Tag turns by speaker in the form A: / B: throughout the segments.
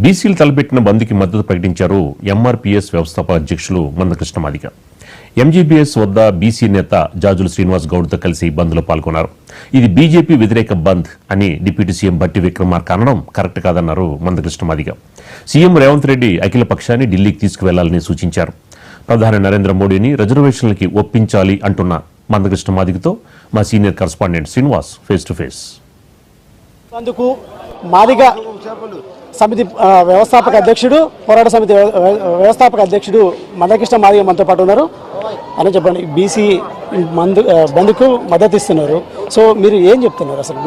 A: బీసీలు తలపెట్టిన బంద్కి మద్దతు ప్రకటించారు ఎంఆర్పీఎస్ వ్యవస్థాపక అధ్యక్షులు మందకృష్ణ మాదిగ. ఎంజీబీఎస్ వద్ద బీసీ నేత జాజుల శ్రీనివాస్ గౌడ్తో కలిసి బంద్లో పాల్గొన్నారు. ఇది బీజేపీ వ్యతిరేక బంద్ అని డిప్యూటీ సీఎం భట్టి విక్రమార్క అనడం కరెక్ట్ కాదన్నారు మందకృష్ణ మాదిగ. సీఎం రేవంత్ రెడ్డి అఖిల పక్షాన్ని ఢిల్లీకి తీసుకువెళ్లాలని సూచించారు. ప్రధాని నరేంద్ర మోడీని రిజర్వేషన్లకి ఒప్పించాలి అంటున్న మందకృష్ణ మాదిగతో మా senior correspondent Srinivas face to face.
B: అందుకు మాదిగ సమితి వ్యవస్థాపక అధ్యక్షుడు, పోరాట సమితి వ్యవస్థాపక అధ్యక్షుడు మందకృష్ణ మాదిగ మనతో పాటు ఉన్నారు. అని చెప్పండి, బీసీ బంద్కు మద్దతు ఇస్తున్నారు. సో మీరు ఏం చెప్తున్నారు అసలు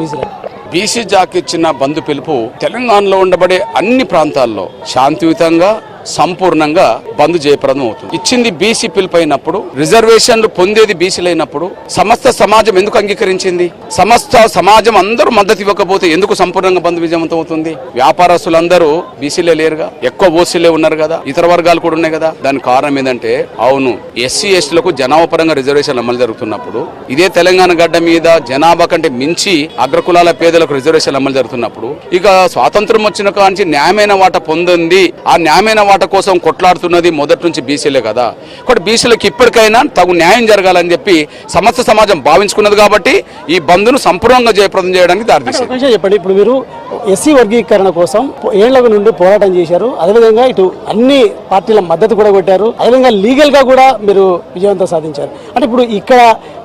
C: బీసీ జాకి ఇచ్చిన బంధు పిలుపు తెలంగాణలో ఉండబడే అన్ని ప్రాంతాల్లో శాంతియుతంగా సంపూర్ణంగా బంద్ జయప్రదం అవుతుంది. ఇచ్చింది బీసీ పిలుపు అయినప్పుడు, రిజర్వేషన్లు పొందేది బీసీలైనప్పుడు సమస్త సమాజం ఎందుకు అంగీకరించింది? సమస్త సమాజం అందరూ మద్దతు ఇవ్వకపోతే ఎందుకు సంపూర్ణంగా బంద్ విజయవంతం అవుతుంది? వ్యాపారస్తులందరూ బీసీలే లేరుగా, ఎక్కువ ఓసీలే ఉన్నారు కదా, ఇతర వర్గాలు కూడా ఉన్నాయి కదా. దానికి కారణం ఏంటంటే, అవును, ఎస్సీ ఎస్టీలకు జనాభా పరంగా రిజర్వేషన్లు అమలు జరుగుతున్నప్పుడు, ఇదే తెలంగాణ గడ్డ మీద జనాభా కంటే మించి అగ్రకులాల పేదలకు రిజర్వేషన్లు అమలు జరుగుతున్నప్పుడు, ఇక స్వాతంత్రం వచ్చిన కాంచి న్యాయమైన వాట పొందింది, ఆ న్యాయమైన వాట కోసం కొట్లాడుతున్నది మొదటి నుంచి బీసీలే కదా. కాబట్టి బీసీలకు ఇప్పటికైనా తగు న్యాయం జరగాలని చెప్పి సమస్త సమాజం భావించుకున్నది కాబట్టి ఈ బంద్ను సంపూర్ణంగా జయప్రదం చేయడానికి దారితీసింది.
B: చెప్పండి, ఇప్పుడు మీరు ఎస్సీ వర్గీకరణ కోసం ఏళ్ల నుండి పోరాటం చేశారు. అదేవిధంగా ఇటు అన్ని పార్టీల మద్దతు కూడా కొట్టారు. అదేవిధంగా లీగల్ గా కూడా మీరు విజయవంతం సాధించారు. అంటే ఇప్పుడు ఇక్కడ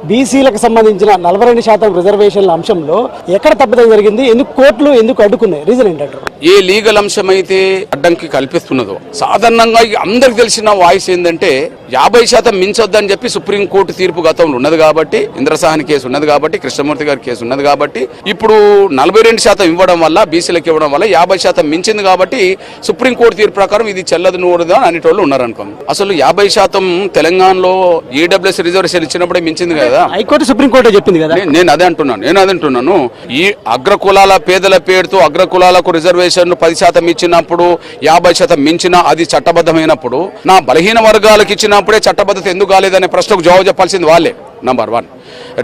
B: బీసీలకు సంబంధించిన 42% రిజర్వేషన్ల అంశంలో ఎక్కడ తప్పిదం జరిగింది? ఎందుకు కోర్టులు ఎందుకు అడ్డుకున్నాయి? రీజన్ ఏంటంటారు?
C: ఏ లీగల్ అంశం అయితే అడ్డంకి కల్పిస్తున్నదో, సాధారణంగా అందరికి తెలిసిన వాయిస్ ఏంటంటే 50% మించొద్దని చెప్పి సుప్రీంకోర్టు తీర్పు గతంలో ఉన్నది కాబట్టి, ఇంద్రసాహని కేసు ఉన్నది కాబట్టి, కృష్ణమూర్తి గారి కేసు ఉన్నది కాబట్టి, ఇప్పుడు 42% ఇవ్వడం వల్ల, బీసీలకు ఇవ్వడం వల్ల 50% మించింది కాబట్టి సుప్రీంకోర్టు తీర్పు ప్రకారం ఇది చెల్లదు నూడదు అని అనేటోళ్ళు ఉన్నారనుకోండి. అసలు 50% తెలంగాణలో ఈడబ్ల్యూఎస్ రిజర్వేషన్ ఇచ్చినప్పుడే మించింది కదా.
B: హైకోర్టు సుప్రీంకోర్టు చెప్పింది కదా.
C: నేను అదే అంటున్నాను. ఈ అగ్రకులాల పేదల పేరుతో అగ్రకులాలకు రిజర్వేషన్ 10% ఇచ్చినప్పుడు, 50% మించినా అది చట్టబద్ధమైనప్పుడు, నా బలహీన వర్గాలకు ఇచ్చినప్పుడే చట్టబద్ధత ఎందుకు కాలేదనే ప్రశ్నకు జవాబు చెప్పాల్సింది వాళ్ళే. నంబర్ 1.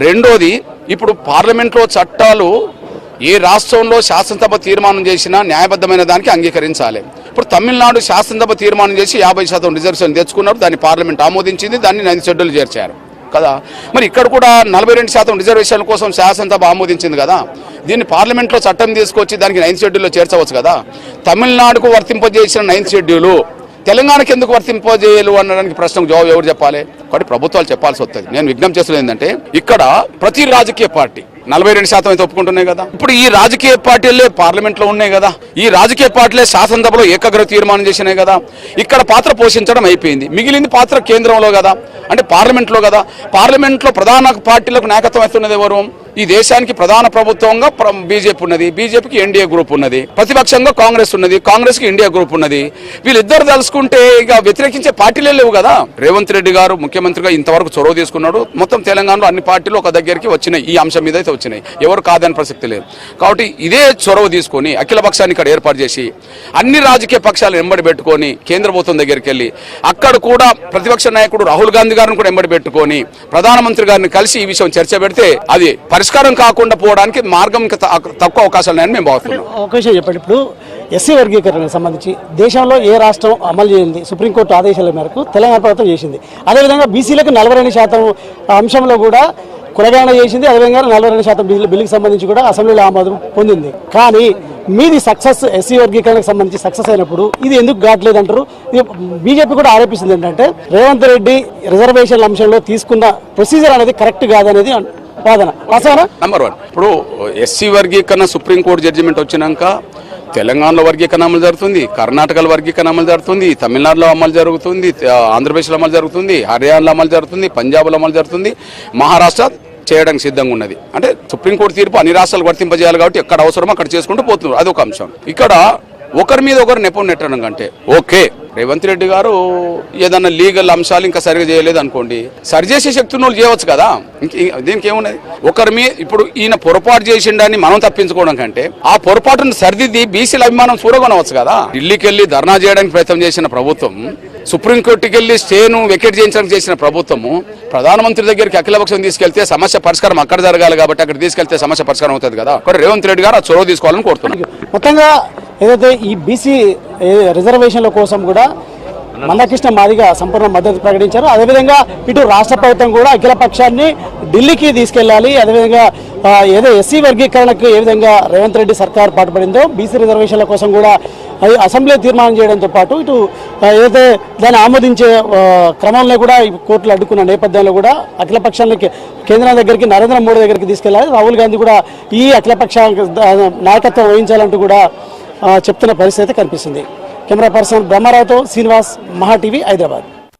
C: రెండోది, ఇప్పుడు పార్లమెంట్లో చట్టాలు ఏ రాష్ట్రంలో శాసనసభ తీర్మానం చేసినా న్యాయబద్ధమైన దానికి అంగీకరించాలి. ఇప్పుడు తమిళనాడు శాసనసభ తీర్మానం చేసి 50% రిజర్వేషన్ తెచ్చుకున్నారు, దాన్ని పార్లమెంట్ ఆమోదించింది, దాన్ని 9 షెడ్యూల్ చేర్చారు కదా. మరి ఇక్కడ కూడా 42% రిజర్వేషన్ కోసం శాసనసభ ఆమోదించింది కదా. దీన్ని పార్లమెంట్లో చట్టం తీసుకొచ్చి దానికి 9 షెడ్యూల్లో చేర్చవచ్చు కదా. తమిళనాడుకు వర్తింపజేసిన 9 షెడ్యూలు తెలంగాణకు ఎందుకు వర్తింపజేయలు అనడానికి ప్రశ్నకు జవాబు ఎవరు చెప్పాలి? కాబట్టి ప్రభుత్వాలు చెప్పాల్సి వస్తుంది. నేను విజ్ఞప్తి చేస్తున్నది ఏంటంటే, ఇక్కడ ప్రతి రాజకీయ పార్టీ 42% అయితే ఒప్పుకుంటున్నాయి కదా. ఇప్పుడు ఈ రాజకీయ పార్టీలే పార్లమెంట్ లో ఉన్నాయి కదా, ఈ రాజకీయ పార్టీలే శాసనసభలో ఏకగ్రహ తీర్మానం చేసినాయి కదా. ఇక్కడ పాత్ర పోషించడం అయిపోయింది, మిగిలింది పాత్ర కేంద్రంలో కదా, అంటే పార్లమెంట్ లో కదా. పార్లమెంట్ లో ప్రధాన పార్టీలకు నాయకత్వం వస్తున్నది ఎవరు? ఈ దేశానికి ప్రధాన ప్రభుత్వంగా బీజేపీ ఉన్నది, బీజేపీకి ఎన్డీఏ గ్రూప్ ఉన్నది, ప్రతిపక్షంగా కాంగ్రెస్ ఉన్నది, కాంగ్రెస్ కి ఇండియా గ్రూప్ ఉన్నది. వీళ్ళిద్దరు తలుసుకుంటే ఇక వ్యతిరేకించే పార్టీలే లేవు కదా. రేవంత్ రెడ్డి గారు ముఖ్యమంత్రిగా ఇంతవరకు చొరవ తీసుకున్నాడు. మొత్తం తెలంగాణలో అన్ని పార్టీలు ఒక దగ్గరికి వచ్చినాయి, ఈ అంశం మీద అయితే వచ్చినాయి, ఎవరు కాదని ప్రసక్తి లేదు. కాబట్టి ఇదే చొరవ తీసుకొని అఖిల పక్షాన్ని ఇక్కడ ఏర్పాటు చేసి అన్ని రాజకీయ పక్షాలను ఎంబడి పెట్టుకొని కేంద్ర ప్రభుత్వం దగ్గరికి వెళ్ళి అక్కడ కూడా ప్రతిపక్ష నాయకుడు రాహుల్ గాంధీ గారిని కూడా ఎంబడి పెట్టుకొని ప్రధానమంత్రి గారిని కలిసి ఈ విషయం చర్చ పెడితే అది పరిష్కారం కాకుండా పోవడానికి మార్గం తక్కువ అవకాశాలు ఉన్నాయని మేము భావిస్తున్నాం.
B: ఒక విషయం చెప్పండి, ఇప్పుడు ఎస్సీ వర్గీకరణకు సంబంధించి దేశంలో ఏ రాష్ట్రం అమలు చేయండి సుప్రీంకోర్టు ఆదేశాల మేరకు తెలంగాణ ప్రభుత్వం చేసింది. అదేవిధంగా బీసీలకు 42% అంశంలో కూడా కులగణన చేసింది. అదేవిధంగా 42% బిల్లుకి సంబంధించి కూడా అసెంబ్లీలో ఆమోదం పొందింది. కానీ మీది సక్సెస్, ఎస్సీ వర్గీకరణకు సంబంధించి సక్సెస్ అయినప్పుడు ఇది ఎందుకు కావట్లేదు అంటారు? బీజేపీ కూడా ఆరోపిస్తుంది ఏంటంటే రేవంత్ రెడ్డి రిజర్వేషన్ల అంశంలో తీసుకున్న ప్రొసీజర్ అనేది కరెక్ట్ కాదనేది వాదన.
C: నంబర్ 1, ఇప్పుడు ఎస్సీ వర్గీకరణ సుప్రీంకోర్టు జడ్జిమెంట్ వచ్చినాక తెలంగాణలో వర్గీకరణ అమలు జరుగుతుంది, కర్ణాటకలో వర్గీకరణ అమలు జరుగుతుంది, తమిళనాడులో అమలు జరుగుతుంది, ఆంధ్రప్రదేశ్లో అమలు జరుగుతుంది, హర్యానాలో అమలు జరుగుతుంది, పంజాబ్లో అమలు జరుగుతుంది, మహారాష్ట్ర చేయడానికి సిద్ధంగా ఉన్నది. అంటే సుప్రీంకోర్టు తీర్పు అన్ని రాష్ట్రాలు వర్తింపజేయాలి కాబట్టి ఎక్కడ అవసరమో అక్కడ చేసుకుంటూ పోతున్నారు. అదొక అంశం. ఇక్కడ ఒకరి మీద ఒకరు నెపం నెట్టడం కంటే ఓకే, రేవంత్ రెడ్డి గారు ఏదన్నా లీగల్ అంశాలు ఇంకా సరిగా చేయలేదు అనుకోండి, సరిచేసే శక్తి వాళ్ళు చేయవచ్చు కదా. దీనికి ఏమున్నది? ఒకరి మీద ఇప్పుడు ఈయన పొరపాటు చేసిండని మనం తప్పించుకోవడం కంటే ఆ పొరపాటును సరిదిద్ది బీసీల అభిమానం చూరగొనవచ్చు కదా. ఢిల్లీకి వెళ్ళి ధర్నా చేయడానికి ప్రయత్నం చేసిన ప్రభుత్వం, సుప్రీంకోర్టుకి వెళ్ళి స్టేను వెకేట్ చేయించడానికి చేసిన ప్రభుత్వము, ప్రధానమంత్రి దగ్గరికి అఖిలపక్షం తీసుకెళ్తే సమస్య పరిష్కారం అక్కడ జరగాలి కాబట్టి అక్కడ తీసుకెళ్తే సమస్య పరిష్కారం అవుతుంది కదా. అక్కడ రేవంత్ రెడ్డి గారు ఆ చొరవ తీసుకోవాలని కోరుతున్నారు.
B: మొత్తంగా ఏదైతే ఈ బీసీ రిజర్వేషన్ల కోసం కూడా మందకృష్ణ మాదిగ సంపూర్ణ మద్దతు ప్రకటించారు. అదేవిధంగా ఇటు రాష్ట్ర ప్రభుత్వం కూడా అఖిల పక్షాన్ని ఢిల్లీకి తీసుకెళ్లాలి. అదేవిధంగా ఏదో ఎస్సీ వర్గీకరణకు ఏ విధంగా రేవంత్ రెడ్డి సర్కార్ పాటుపడిందో బీసీ రిజర్వేషన్ల కోసం కూడా అసెంబ్లీ తీర్మానం చేయడంతో పాటు ఇటు ఏదైతే దాన్ని ఆమోదించే క్రమంలో కూడా కోర్టులు అడ్డుకున్న నేపథ్యంలో కూడా అఖిల పక్షానికి కేంద్రం దగ్గరికి నరేంద్ర మోడీ దగ్గరికి తీసుకెళ్లాలి. రాహుల్ గాంధీ కూడా ఈ అఖిల పక్ష నాయకత్వం వహించాలంటూ కూడా చెప్తున్న పరిస్థితి కనిపిస్తుంది. కెమెరా పర్సన్ బ్రహ్మారావుతో శ్రీనివాస్, మహా టీవీ, హైదరాబాద్.